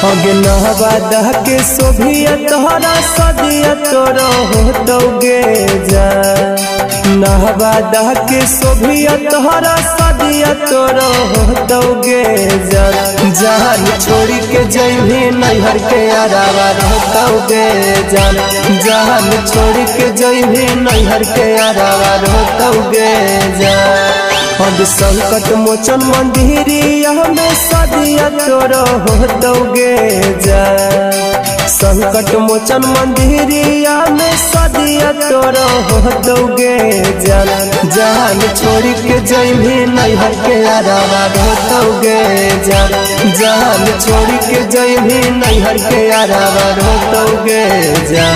अगे नहबादा के सोभिया तोहरा सदिया तोरो होतोगे जा नहबादा के सोभिया तोहरा सदिया तोरो होतोगे जा जान छोड़ी के जइभी नैहर के अरावा होतोगे जा जान छोड़ी के जइभी नैहर के अरावा होतोगे जा अब संकट मोचन मंदिरिया में सदिया तोरो होतोगे जा संकट मोचन मंदिरिया में सदिया तोरो होतोगे जा जान छोड़ी के जइभी नैहर के अरावा होतोगे जा जान छोड़ी के जइभी नैहर के अरावा होतोगे जा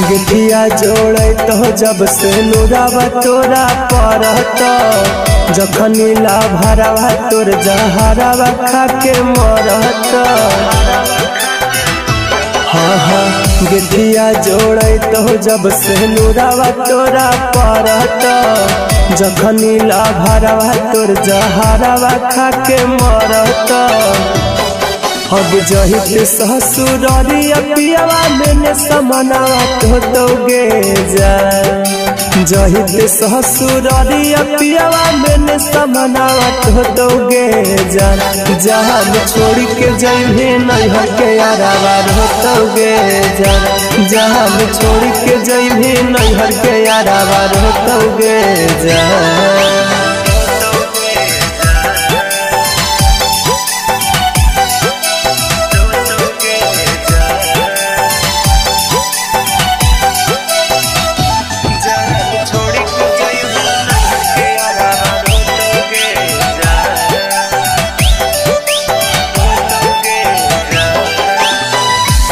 गिठिया जोड़े तो जब से नुरावा तोरा पड़त जखनी ला भरावा तोर जहरावा खा के मरत हाँ गिठिया जोड़े तो जब से नुरावा तोरा पड़त जखनी ला भरावा तोर जहरावा खा के मरत अब जहित ससुरारिया पियावा मैंने समनावा होतोगे जा जहित ससुरारिया पियावा मैंने समनावा होतोगे जा जान छोड़ के जइभी नैहर के अरावा होतोगे जा जान छोड़ के जइभी नैहर के अरावा होतोगे जा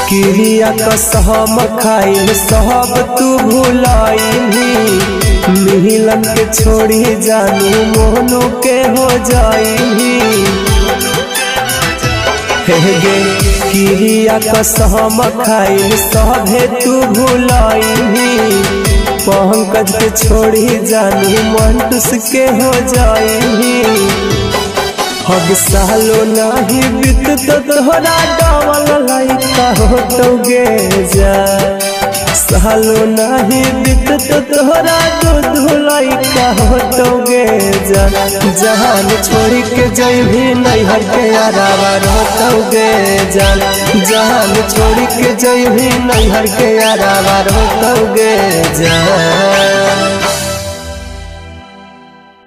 किरिया कसम खाइल सब तू भुलाइली मिलन के छोड़ी जानू मोहनू के हो जाइली गे किरिया कसम खाइल सभे तू भुलाइली पंकज के छोड़ी जानू मंटूस के हो जाइली अब सालो नाही बीत तो तोहरा डबल लइका होतोगे जा सालो नाही बीत तो तोहरा दूध लइका होतोगे जा जान छोड़ी के जइभी नैहर के अरावा होतोगे जा जान छोड़ी के जइभी नैहर के अरावा होतोगे जा।